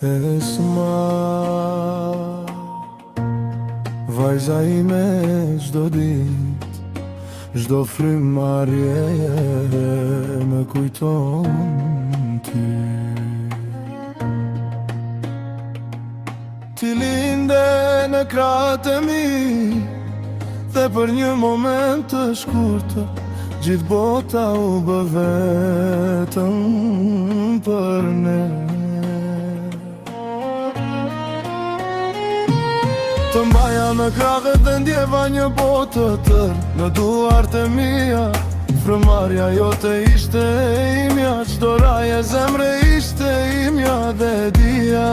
Esma, vajza ime çdo dit, çdo frymarrje me kujton ty. Ti linde në krahët e mi, dhe për një moment të shkurtër gjithë bota u bë vetëm për ne. Të mbaja në krahët dhe ndjeva një botë të tërë në duart e mia. Frymarrja jote ishte imja, çdo raj e zemre ishte imja, dhe dija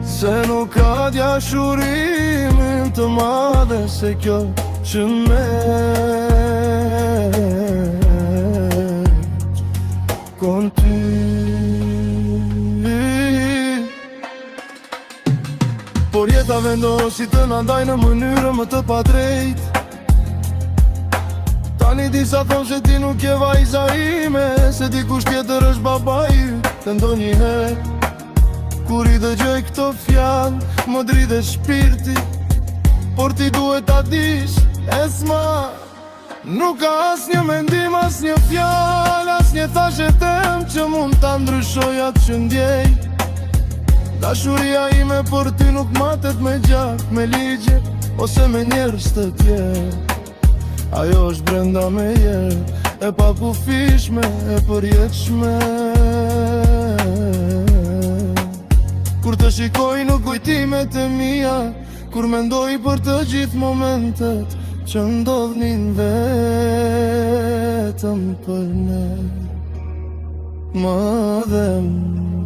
se nuk ka dashurimin të madhe se kjo që merr kon ty. Por jeta vendosi të na ndaj në mënyrë më të padrejtë. Tani disa thonë se ti nuk je vajza ime, se dikush tjetër është babai yt. Të ndonjëherë kur i dëgjoj këto fjalë, më dridhet shpirti, por ti duhet ta dish, Esma, nuk ka asnjë mendim, asnjë fjalë, asnjë thashë tem që mund ta ndryshoj atë që ndjej. Dashuria ime për ty nuk matet me gjak, me ligje, ose me njerëz të tjerë. Ajo është brenda me jetë, e pakufishme, e përjetshme. Kur të shikoj në kujtimet e mia, kur mendoj për të gjithë momentet që ndodhnin vetëm për ne. Më dhem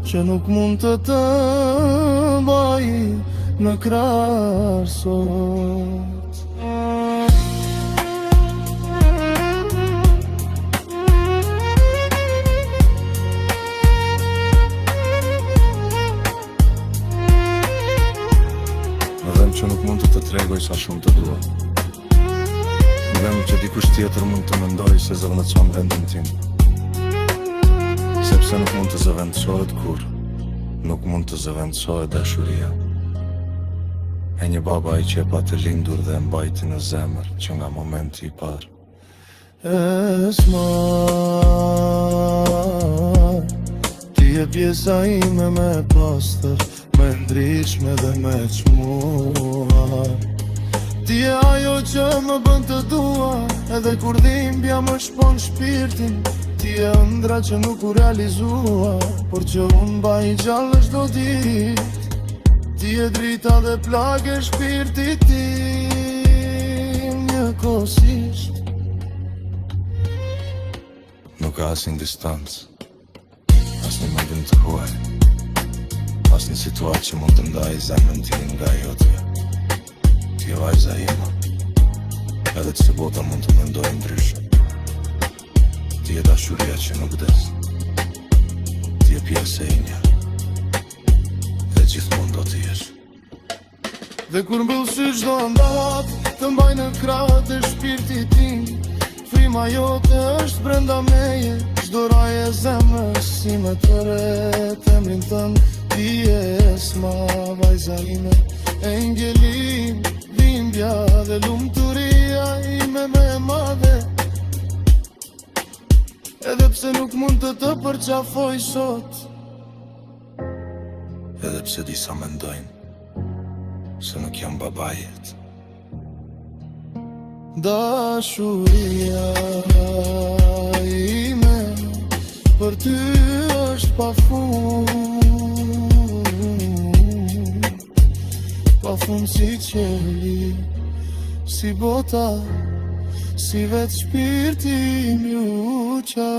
që nuk mund të të mbaj në krah sot. Më dhem që nuk mund të të tregoj sa shumë të dua. Më dhem që dikush tjetër mund të mendoj se zëvendëson vendin tim, sepse nuk mund të zëvendësohet kur nuk mund të zëvendësohet dashuria e një babai që e pa të lindur dhe e mbajti në zemër që nga momenti i parë. Esma, ti je pjesa ime me pastër, me ndryshme dhe me çmuar. Ti je ajo që më bën të dua, edhe kur dhimbja më shpon shpirtin. Ti je ëndra që nuk u realizua, por që unë mbaj gjallë çdo ditë. Ti je drita dhe plagë e shpirtit tim njëkohësisht. Nuk ka asnjë distancë, asnjë mendim të huaj, asnjë situatë që mund të ndajë zemrën tim nga jotja. Ti je vajza ime, edhe pse bota mund të mendojë ndryshe. Ti je dashuria që nuk des, ti je pjesë e imja, dhe gjithmonë do të jesh. Dhe kur mbyll sy çdo andat, të mbaj në krahët e shpirtit tim. Fryma jote është brenda meje, çdo raj e zemrës si me të ret emrin tënd. Ti je Esma, vajza ime, engelim, dhimbja dhe lumturia ime me madhe. Edhe pse nuk mund të të përqafoj sot, edhe pse disa mendojnë se nuk jam babajet. Dashuria ime për ty është pafund si qeli, si bota, si vetë shpirti im ju qa.